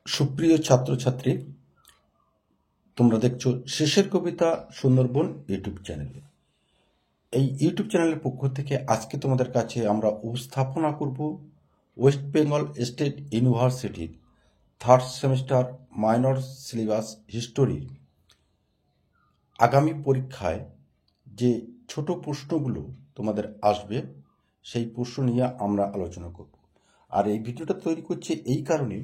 সুপ্রিয় ছাত্রছাত্রী, তোমরা দেখছো শেষের কবিতা সুন্দরবন ইউটিউব চ্যানেলে। এই ইউটিউব চ্যানেলের পক্ষ থেকে আজকে তোমাদের কাছে আমরা উপস্থাপনা করব ওয়েস্ট বেঙ্গল স্টেট ইউনিভার্সিটির থার্ড সেমিস্টার মাইনর সিলেবাস হিস্টোরির আগামী পরীক্ষায় যে ছোট প্রশ্নগুলো তোমাদের আসবে সেই প্রশ্ন নিয়ে আমরা আলোচনা করব। আর এই ভিডিওটা তৈরি করছি এই কারণে,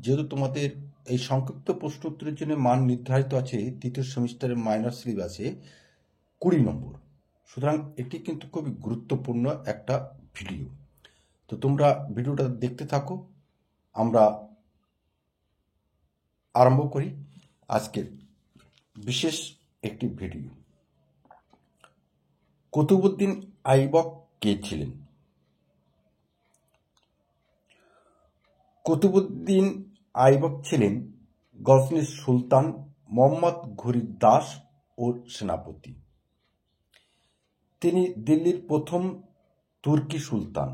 যেহেতু তোমাদের এই সংক্ষিপ্ত প্রশ্ন উত্তরের জন্য মান নির্ধারিত আছে তৃতীয় সেমিস্টারের মাইনর সিলেবাসে 20 নম্বর। সুতরাং এটি কিন্তু খুবই গুরুত্বপূর্ণ একটা ভিডিও। তো তোমরা ভিডিওটা দেখতে থাকো। আমরা আরম্ভ করি আজকের বিশেষ একটি ভিডিও। কুতুবউদ্দিন আইবক কে ছিলেন? কুতুবউদ্দিন আইবক ছিলেন গজনির সুলতান মোহাম্মদ ঘুরী দাস ও সেনাপতি। তিনি দিল্লির প্রথম তুর্কি সুলতান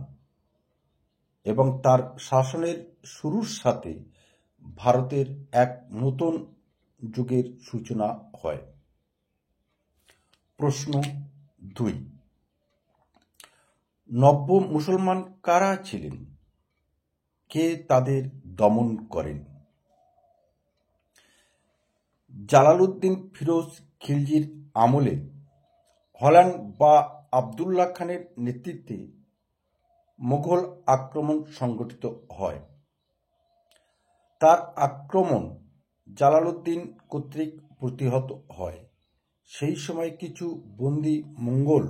এবং তার শাসনের শুরুর সাথে ভারতের এক নতুন যুগের সূচনা হয়। প্রশ্ন 2, নব্য মুসলমান কারা ছিলেন? কে তাদের দমন করেন? জালালউদ্দিন ফিরোজ খিলজির আমলে হল্যান্ড বা আবদুল্লাহ খানের নেতৃত্বে মুঘল আক্রমণ সংগঠিত হয়। তার আক্রমণ জালালউদ্দিন কর্তৃক প্রতিহত হয়। সেই সময় কিছু বন্দী মঙ্গোল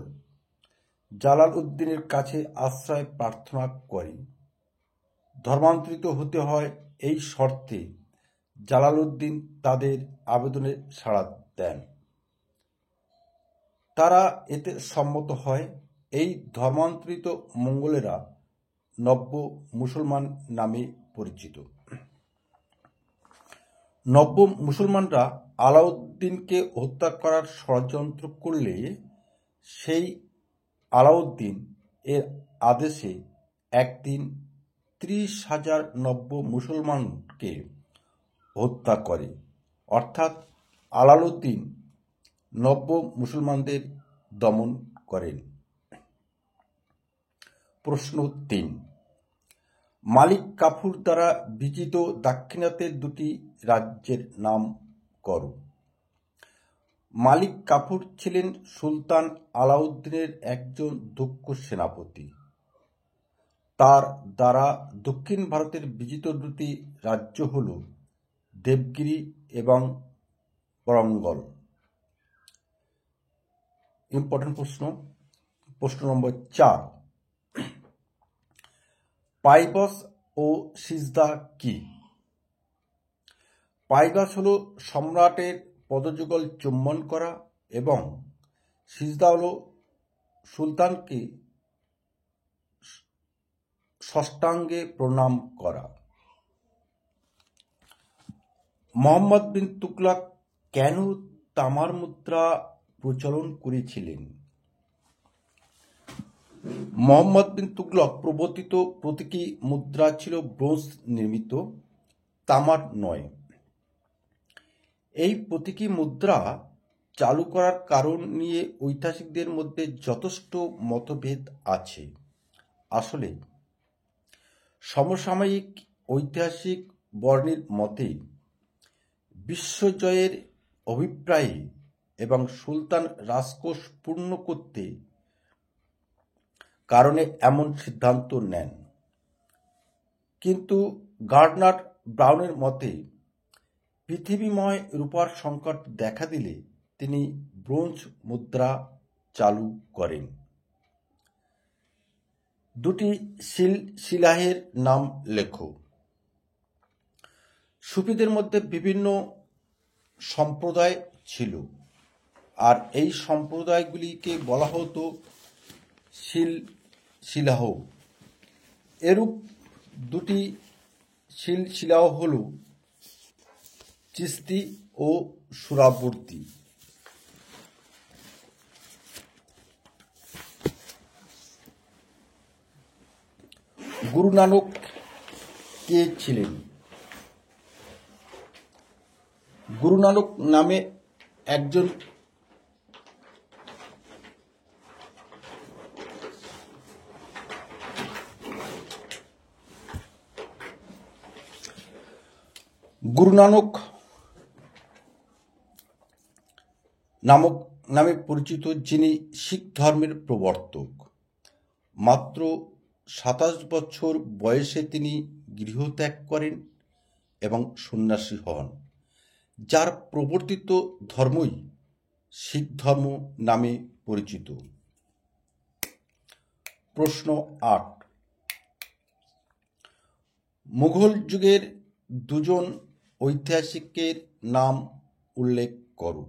জালালউদ্দিনের কাছে আশ্রয় প্রার্থনা করে। ধর্মান্তরিত হতে হয় এই শর্তে জালালউদ্দিন তাদের আবেদনে সাড়া দেন। তারা এতে সম্মত হয়। এই ধর্মান্তরিত মঙ্গোলেরা নব্য মুসলমান নামে পরিচিত। নব্য মুসলমানরা আলাউদ্দিনকে হত্যা করার ষড়যন্ত্র করলে সেই আলাউদ্দিন এর আদেশে একদিন 30,000 নব্য মুসলমানকে হত্যা করে। অর্থাৎ আলাউদ্দিন নব্য মুসলমানদের দমন করেন। প্রশ্ন 3, মালিক কাফুর দ্বারা বিজিত দাক্ষিণাত্যের দুটি রাজ্যের নাম করো। মালিক কাফুর ছিলেন সুলতান আলাউদ্দিনের একজন দক্ষ সেনাপতি। তার দ্বারা দক্ষিণ ভারতের বিজিত দুটি রাজ্য হল দেবগিরি এবং ওয়ারঙ্গল। ইম্পর্টেন্ট প্রশ্ন। প্রশ্ন নম্বর 4, পাইবাস ও সিজদা কি? পাইবাস হল সম্রাটের পদযুগল চুম্বন করা এবং সিজদা হল সুলতানকে ষষ্ঠাঙ্গে প্রণাম করা। মোহাম্মদ বিন তুগলক কেন তামার মুদ্রা প্রচলন করেছিলেন? মোহাম্মদ বিন তুগলক প্রবর্তিত প্রতীকী মুদ্রা ছিল ব্রোঞ্জ নির্মিত, তামার নয়। এই প্রতীকী মুদ্রা চালু করার কারণ নিয়ে ঐতিহাসিকদের মধ্যে যথেষ্ট মতভেদ আছে। আসলে সমসাময়িক ঐতিহাসিক বর্ণের মতে বিশ্বজয়ের অভিপ্রায়ে এবং সুলতান রাজকোষ পূর্ণ করতে কারণে এমন সিদ্ধান্ত নেন। কিন্তু গার্ডনার ব্রাউনের মতে পৃথিবীময় রূপার সংকট দেখা দিলে তিনি ব্রোঞ্জ মুদ্রা চালু করেন। দুটি শিলাহের নাম লেখো। সুফিদের মধ্যে বিভিন্ন সম্প্রদায় ছিল, আর এই সম্প্রদায়গুলিকে বলা হতো শিলাহ। এরূপ দুটি শিলাহ হল চিশতি ও সুহরাবর্দী। গুরু নানক কে ছিলেন? গুরু নানক নামে একজন গুরু নানক নামে পরিচিত, যিনি শিখ ধর্মের প্রবর্তক। মাত্র 27 বছর বয়সে তিনি গৃহত্যাগ করেন এবং সন্ন্যাসী হন, যার প্রবর্তিত ধর্মই শিখ ধর্ম নামে পরিচিত। প্রশ্ন 8, মুঘল যুগের দুজন ঐতিহাসিকের নাম উল্লেখ করো।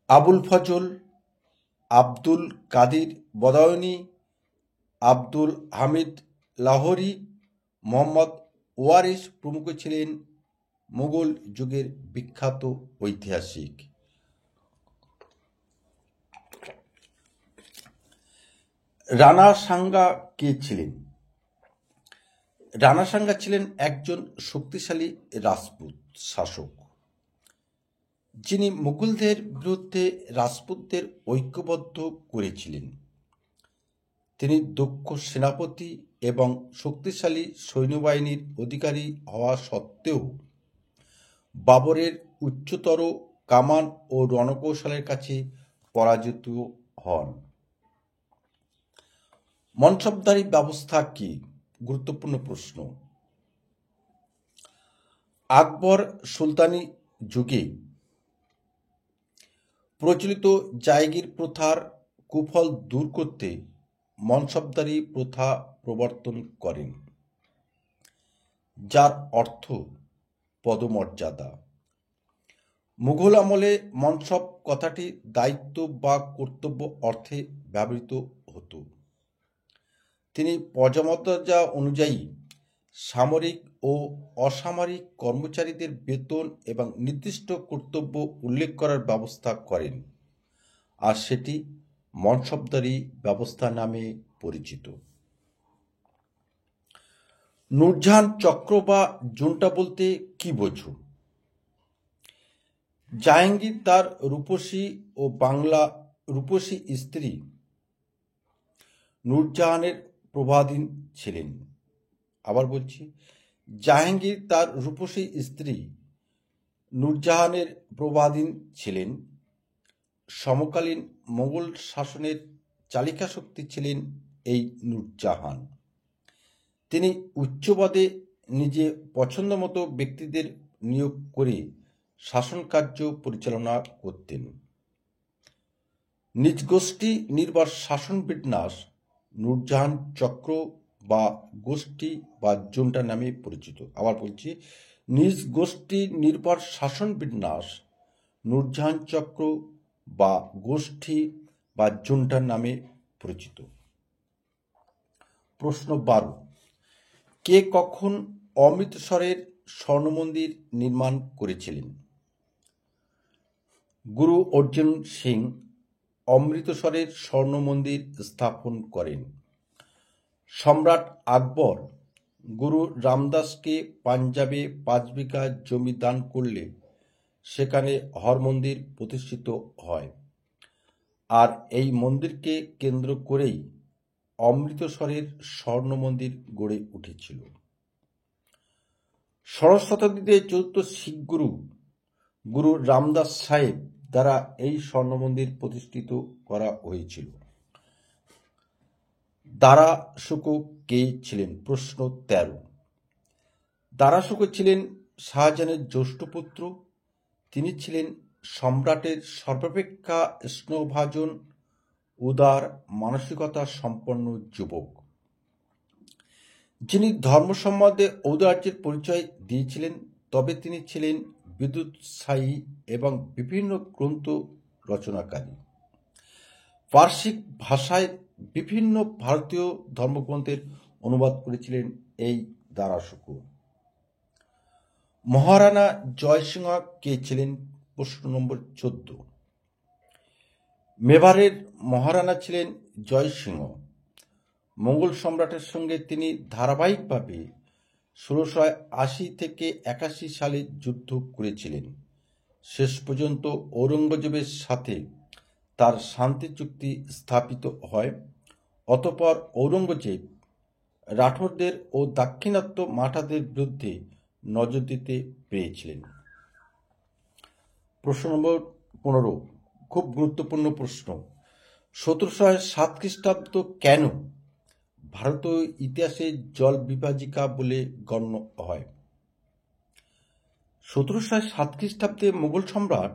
আবুল ফজল, আব্দুল কাদির বদায়ুনি, আব্দুল হামিদ লাহোরি, মোহাম্মদ ওয়ারিস প্রমুখ ছিলেন মুঘল যুগের বিখ্যাত ঐতিহাসিক। রানা সাঙ্গা কে ছিলেন? রানা সাঙ্গা ছিলেন একজন শক্তিশালী রাজপুত শাসক, যিনি মুঘলদের বিরুদ্ধে রাজপুতদের ঐক্যবদ্ধ করেছিলেন। তিনি দক্ষ সেনাপতি এবং শক্তিশালী সৈন্যবাহিনীর অধিকারী হওয়া সত্ত্বেও বাবরের উচ্চতর কামান ও রণকৌশলের কাছে পরাজিত হন। মনসবদারি ব্যবস্থা কি? গুরুত্বপূর্ণ প্রশ্ন। আকবর সুলতানি যুগে প্রচলিত জায়গির প্রথার কুফল দূর করতে মনসবদারি প্রথা প্রবর্তন করেন, যার অর্থ পদমর্যাদা। মুঘল আমলে মনসব কথাটি দায়িত্ব বা কর্তব্য অর্থে ব্যবহৃত হতো। তিনি পদমর্যাদা অনুযায়ী সামরিক ও অসামরিক কর্মচারীদের বেতন এবং নির্দিষ্ট কর্তব্য উল্লেখ করার ব্যবস্থা করেন, আর সেটি মনসবদারি ব্যবস্থা নামে পরিচিত। নূরজাহান চক্র বা জুনটা বলতে কি বোঝো? জাহাঙ্গীর তার রূপসী স্ত্রী নূরজাহানের প্রভাধীন ছিলেন। আবার বলছি, জাহাঙ্গীর তার রূপসী স্ত্রী নূরজাহানের প্রভাধীন ছিলেন। সমকালীন মোগল শাসনের চালিকা শক্তি ছিলেন এই নূরজাহান। তিনি উচ্চপদে নিজে পছন্দমতো ব্যক্তিদের নিয়োগ করে শাসন কার্য পরিচালনা করতেন। নিজ গোষ্ঠী নির্ভর শাসন বিন্যাস নূরজাহান চক্র বা গোষ্ঠী বা জুনটা নামে পরিচিত। আবার বলছি, নিজ গোষ্ঠী নির্ভর শাসন বিন্যাস নূরজাহান চক্র বা গোষ্ঠী বা জুনটা নামে পরিচিত। প্রশ্ন 12, কে কখন অমৃতসরের স্বর্ণমন্দির নির্মাণ করেছিলেন? গুরু অর্জুন সিং অমৃতসরের স্বর্ণমন্দির স্থাপন করেন। সম্রাট আকবর গুরু রামদাসকে পাঞ্জাবে 5 বিঘা জমি দান করলে সেখানে হরমন্দির প্রতিষ্ঠিত হয়, আর এই মন্দিরকে কেন্দ্র করেই অমৃতসরের স্বর্ণমন্দির গড়ে উঠেছিল। ষোড়শ শতাব্দীতে চতুর্থ শিখ গুরু রামদাস সাহেব দ্বারা এই স্বর্ণমন্দির প্রতিষ্ঠিত করা হয়েছিল। দারা শুকো কে ছিলেন? প্রশ্ন 13, দারা শুকো ছিলেন শাহজাহানের জ্যেষ্ঠ পুত্র। তিনি ছিলেন সম্রাটের সর্বাপেক্ষা স্নেহভাজন, উদার মানসিকতা সম্পন্ন যুবক, যিনি ধর্ম সম্বন্ধে ঔদার্যের পরিচয় দিয়েছিলেন। তবে তিনি ছিলেন বিদ্যুৎসাহী এবং বিভিন্ন গ্রন্থ রচনাকারী। পার্সিক ভাষায় বিভিন্ন ভারতীয় ধর্মগ্রন্থের অনুবাদ করেছিলেন এই দারা শুকো। মহারানা জয় সিংহ কে ছিলেন? প্রশ্ন নম্বর 14, মেবারের মহারানা ছিলেন জয় সিংহ। মোগল সম্রাটের সঙ্গে তিনি ধারাবাহিকভাবে 1680 থেকে 81 সালে যুদ্ধ করেছিলেন। শেষ পর্যন্ত ঔরঙ্গজেবের সাথে তার শান্তি চুক্তি স্থাপিত হয়। অতঃপর ঔরঙ্গজেব রাঠোরদের ও দাক্ষিণাত্য মারাঠাদের বিরুদ্ধে নজর দিতে পেরেছিলেন। প্রশ্ন নম্বর 15, খুব গুরুত্বপূর্ণ প্রশ্ন। 1707 খ্রিস্টাব্দ কেন ভারতীয় ইতিহাসে জল বিভাজিকা বলে গণ্য হয়? 1707 খ্রিস্টাব্দে মুঘল সম্রাট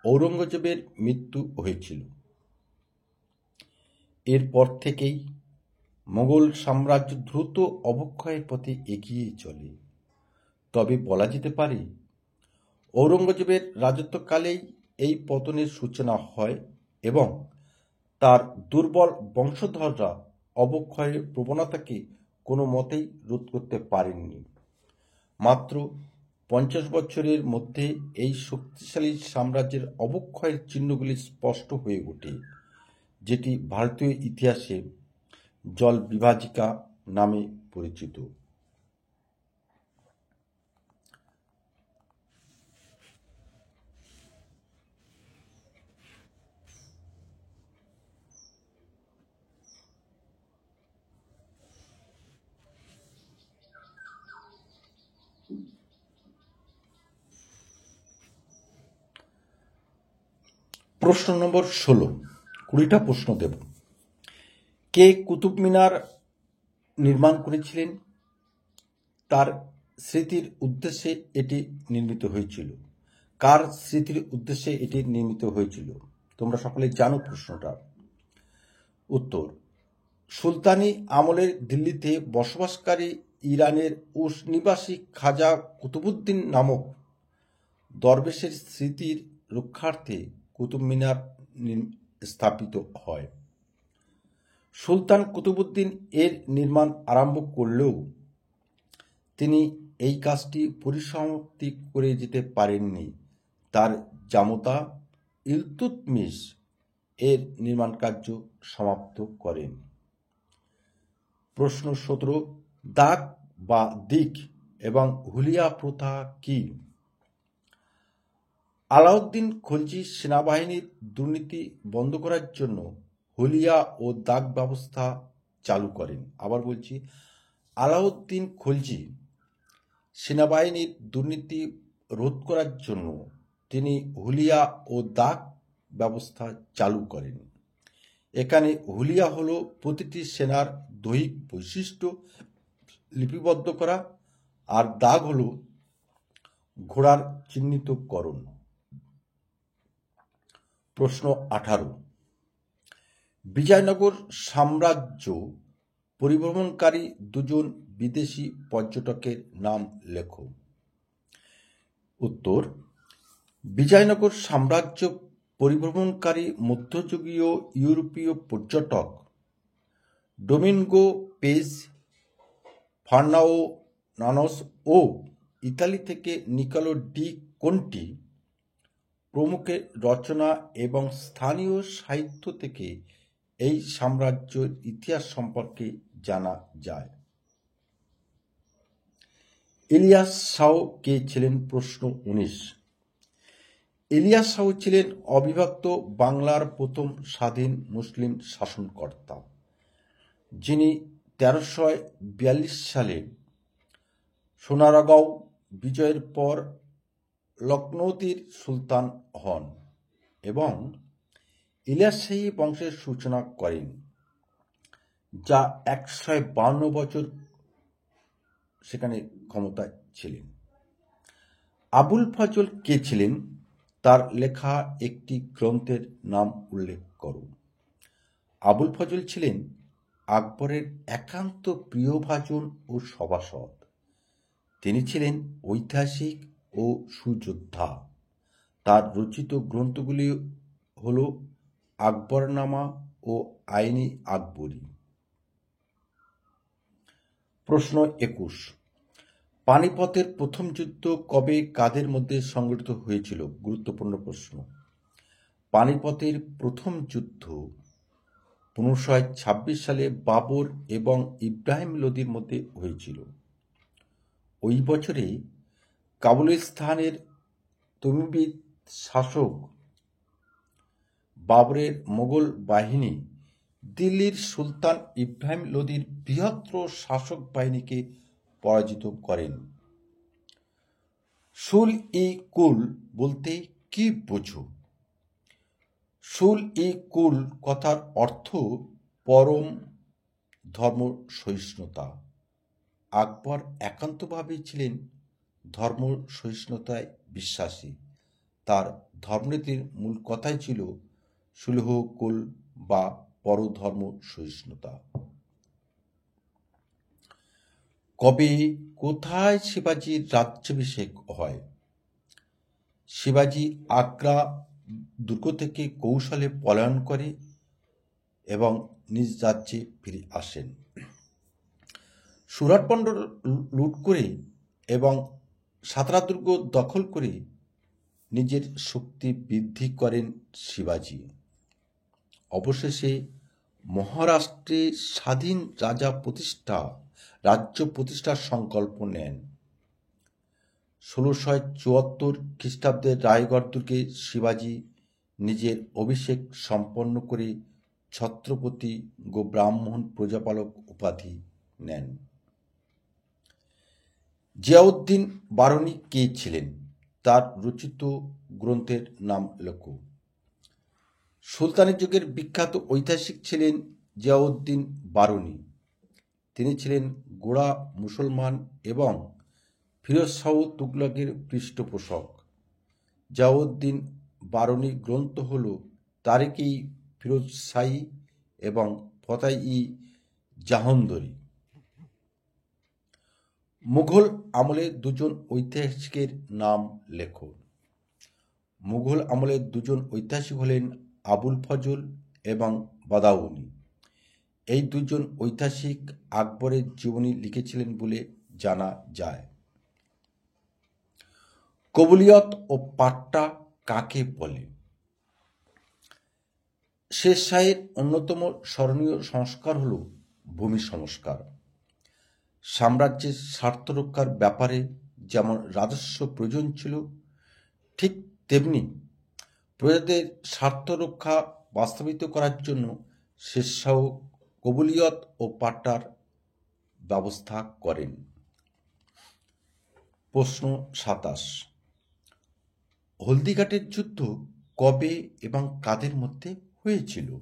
ঔরঙ্গজেবের মৃত্যু হয়েছিল। এরপর থেকেই মোগল সাম্রাজ্য দ্রুত অবক্ষয়ের পথে এগিয়ে চলে। তবে বলা যেতে পারে ঔরঙ্গজেবের রাজত্বকালেই এই পতনের সূচনা হয় এবং তার দুর্বল বংশধররা অবক্ষয়ের প্রবণতাকে কোনো মতেই রোধ করতে পারেননি। মাত্র 50 বছরের মধ্যে এই শক্তিশালী সাম্রাজ্যের অবক্ষয়ের চিহ্নগুলি স্পষ্ট হয়ে ওঠে, যেটি ভারতীয় ইতিহাসে জল বিভাজিকা নামে পরিচিত। প্রশ্ন নম্বর 16, 20টা প্রশ্ন দেব। কে কুতুব মিনার নির্মাণ করেছিলেন? তার স্মৃতির উদ্দেশ্যে এটি নির্মিত হয়েছিল। কার স্মৃতির উদ্দেশ্যে এটি নির্মিত হয়েছিল? তোমরা সকলে জানো প্রশ্নটা। উত্তর: সুলতানি আমলের দিল্লিতে বসবাসকারী ইরানের উস নিবাসী খাজা কুতুবউদ্দিন নামক দরবেশের স্মৃতির রক্ষার্থে কুতুব মিনার স্থাপিত হয়। সুলতান কুতুবউদ্দিন এর নির্মাণ আরম্ভ করলেও তিনি এই কাজটি পরিসমাপ্তি করে যেতে পারেননি। তার জামতা ইলতুৎমিশ এর নির্মাণ কার্য সমাপ্ত করেন। প্রশ্ন 17, দাগ বা দিক এবং হুলিয়া প্রথা কি? আলাউদ্দিন খলজি সেনাবাহিনীর দুর্নীতি বন্ধ করার জন্য হুলিয়া ও দাগ ব্যবস্থা চালু করেন। আবার বলছি, আলাউদ্দিন খলজি সেনাবাহিনীর দুর্নীতি রোধ করার জন্য তিনি হুলিয়া ও দাগ ব্যবস্থা চালু করেন। এখানে হুলিয়া হলো প্রতিটি সেনার দৈহিক বৈশিষ্ট্য লিপিবদ্ধ করা, আর দাগ হলো ঘোড়ার চিহ্নিতকরণ। প্রশ্ন 18, বিজয়নগর সাম্রাজ্য পরিভ্রমণকারী দুজন বিদেশি পর্যটকের নাম লেখো। উত্তর: বিজয়নগর সাম্রাজ্য পরিভ্রমণকারী মধ্যযুগীয় ইউরোপীয় পর্যটক ডোমিঙ্গো পেজ, ফার্নান্ডো ও ইতালি থেকে নিকোলো ডি কোন্টি প্রমুখের রচনা এবং স্থানীয় সাহিত্য থেকে এই সাম্রাজ্যের ইতিহাস সম্পর্কে জানা যায়। ইলিয়াস শাহ কে ছিলেন? প্রশ্ন 19, ইলিয়াস শাহ ছিলেন অবিভক্ত বাংলার প্রথম স্বাধীন মুসলিম শাসনকর্তা, যিনি 1342 সালে সোনারগাঁও বিজয়ের পর লখনৌতির সুলতান হন এবং ইলিয়াস শাহী বংশের সূচনা করেন, যা 152 বছর সেখানে ক্ষমতায় ছিলেন। আবুল ফজল কে ছিলেন? তার লেখা একটি গ্রন্থের নাম উল্লেখ করো। আবুল ফজল ছিলেন আকবরের একান্ত প্রিয়ভাজন ও সভাসদ। তিনি ছিলেন ঐতিহাসিক ও সুযোদ্ধা। তার রচিত গ্রন্থগুলি হল আকবরনামা ও আইনি আকবরী। প্রশ্ন 21, পানিপথের প্রথম যুদ্ধ কবে কাদের মধ্যে সংঘটিত হয়েছিল? গুরুত্বপূর্ণ প্রশ্ন। পানিপথের প্রথম যুদ্ধ 1526 সালে বাবর এবং ইব্রাহিম লোদির মধ্যে হয়েছিল। ওই বছরে কাবুলিস্তানের তমিবিদ শাসক বাবরের মোগল বাহিনী দিল্লির সুলতান ইব্রাহিম লোদির বৃহত্তর শাসক বাহিনীকে পরাজিত করেন। সুল-ই-কুল বলতে কি বোঝো? সুল-ই-কুল কথার অর্থ পরম ধর্ম সহিষ্ণুতা। আকবর একান্তভাবেই ছিলেন ধর্ম সহিষ্ণুতায় বিশ্বাসী। তার ধর্মনীতির মূল কথাই ছিল সুলহ কুল বা পরধর্ম সহিষ্ণুতা। কবে কোথায় শিবাজির রাজ্যাভিষেক হয়? শিবাজি আগ্রা দুর্গ থেকে কৌশলে পলায়ন করে এবং নিজ রাজ্যে ফিরে আসেন। সুরাট বন্দর লুট করে এবং সাতারা দুর্গ দখল করে নিজের শক্তি বৃদ্ধি করেন শিবাজি। অবশেষে মহারাষ্ট্রে স্বাধীন রাজ্য প্রতিষ্ঠার সংকল্প নেন। 1674 খ্রিস্টাব্দে রায়গড় দুর্গে শিবাজি নিজের অভিষেক সম্পন্ন করে ছত্রপতি গোব্রাহ্মণ প্রজাপালক উপাধি নেন। জিয়াউদ্দিন বারনী কে ছিলেন? তার রচিত গ্রন্থের নাম লেখো। সুলতানি যুগের বিখ্যাত ঐতিহাসিক ছিলেন জিয়াউদ্দিন বারনী। তিনি ছিলেন গোঁড়া মুসলমান এবং ফিরোজ শাহ তুগলকের পৃষ্ঠপোষক। জিয়াউদ্দিন বারনী গ্রন্থ হল তারিখ-ই ফিরোজশাহী এবং ফতহ-ই-জাহাঙ্গীরি। মুঘল আমলে দুজন ঐতিহাসিকের নাম লেখো। মুঘল আমলের দুজন ঐতিহাসিক হলেন আবুল ফজল এবং বাদাউনি। এই দুজন ঐতিহাসিক আকবরের জীবনী লিখেছিলেন বলে জানা যায়। কবুলিয়ত ও পাট্টা কাকে বলে? শের শাহের অন্যতম স্মরণীয় সংস্কার হল ভূমি সংস্কার। সাম্রাজ্যের স্বার্থ রক্ষার ব্যাপারে যেমন রাজস্ব প্রয়োজন ছিল, ঠিক তেমনি প্রজাদের স্বার্থ রক্ষা বাস্তবায়িত করার জন্য শের শাহ কবুলিয়ত ও পাট্টার ব্যবস্থা করেন। প্রশ্ন 27। হলদিঘাটের যুদ্ধ কবে এবং কাদের মধ্যে হয়েছিল?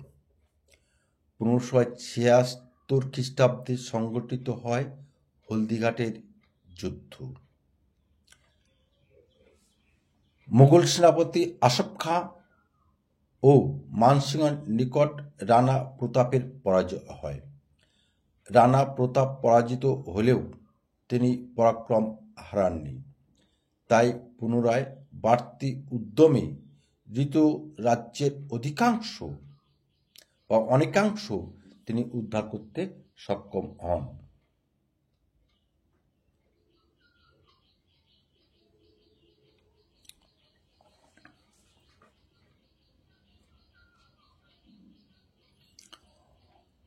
1576 খ্রিস্টাব্দে সংগঠিত হয় হলদিঘাটের যুদ্ধ। মোগল সেনাপতি আসফ খাঁ ও মানসিংহের নিকট রানা প্রতাপের পরাজয় হয়। রানা প্রতাপ পরাজিত হলেও তিনি পরাক্রম হারাননি। তাই পুনরায় বাড়তি উদ্যমে ঋত রাজ্যের অনেকাংশ তিনি উদ্ধার করতে সক্ষম হন।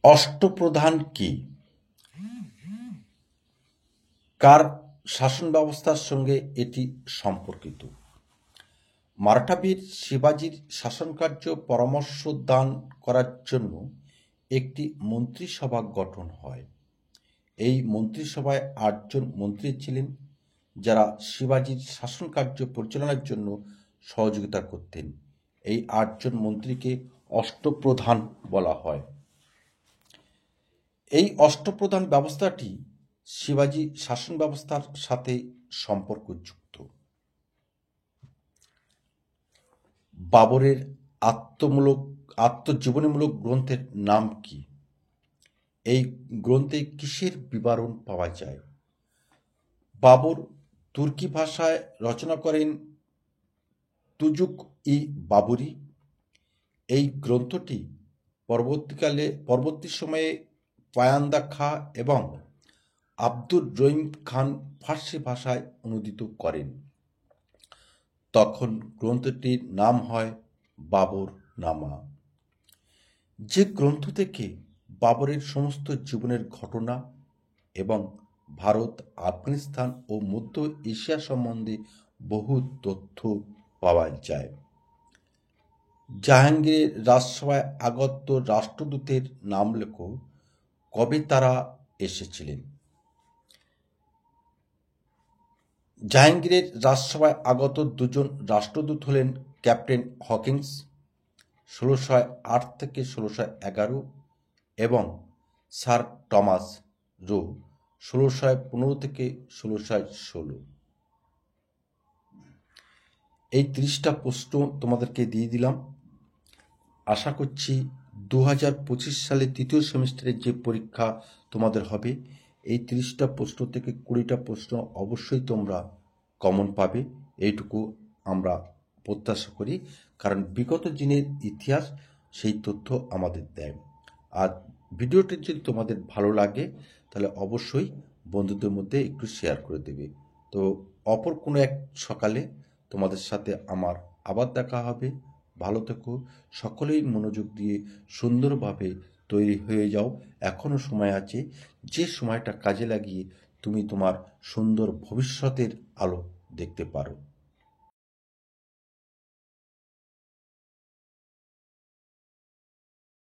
অষ্টপ্রধান কি? কার শাসন ব্যবস্থার সঙ্গে এটি সম্পর্কিত? মারাঠা বীর শিবাজির শাসনকার্য পরামর্শ দান করার জন্য একটি মন্ত্রিসভা গঠন হয়। এই মন্ত্রিসভায় 8 জন মন্ত্রী ছিলেন, যারা শিবাজির শাসনকার্য পরিচালনার জন্য সহযোগিতা করতেন। এই 8 জন মন্ত্রীকে অষ্টপ্রধান বলা হয়। এই অষ্টপ্রধান ব্যবস্থাটি শিবাজি শাসন ব্যবস্থার সাথে সম্পর্কযুক্ত। বাবরের আত্মজীবনীমূলক গ্রন্থের নাম কি? এই গ্রন্থে কিসের বিবরণ পাওয়া যায়? বাবর তুর্কি ভাষায় রচনা করেন তুজুক-ই-বাবরি। এই গ্রন্থটি পরবর্তী সময়ে পায়ান্দা খাঁ এবং আব্দুর রহিম খান ফার্সি ভাষায় অনুদিত করেন। তখন গ্রন্থটির নাম হয় বাবর নামা। যে গ্রন্থ থেকে বাবরের সমস্ত জীবনের ঘটনা এবং ভারত, আফগানিস্তান ও মধ্য এশিয়া সম্বন্ধে বহু তথ্য পাওয়া যায়। জাহাঙ্গীরের রাজসভায় আগত রাষ্ট্রদূতের নাম লেখো। কবে তারা এসেছিলেন? জাহাঙ্গীরের রাজসভায় আগত দুজন রাষ্ট্রদূত হলেন ক্যাপ্টেন হকিন্স 1608 থেকে 1611 এবং স্যার টমাস রো 1615 থেকে 1616। এই 30টা প্রশ্ন তোমাদেরকে দিয়ে দিলাম। আশা করছি 2025 সালে তৃতীয় সেমিস্টারের যে পরীক্ষা তোমাদের হবে, এই 30টা প্রশ্ন থেকে 20টা প্রশ্ন অবশ্যই তোমরা কমন পাবে, এইটুকু আমরা প্রত্যাশা করি, কারণ বিগত দিনের ইতিহাস সেই তথ্য আমাদের দেয়। আর ভিডিওটি যদি তোমাদের ভালো লাগে তাহলে অবশ্যই বন্ধুদের মধ্যে একটু শেয়ার করে দেবে। তো অপর কোনো এক সকালে তোমাদের সাথে আমার আবার দেখা হবে। ভালো থেকো, সকলেই মনোযোগ দিয়ে সুন্দরভাবে তৈরি হয়ে যাও। এখনও সময় আছে, যে সময়টা কাজে লাগিয়ে তুমি তোমার সুন্দর ভবিষ্যতের আলো দেখতে পারো।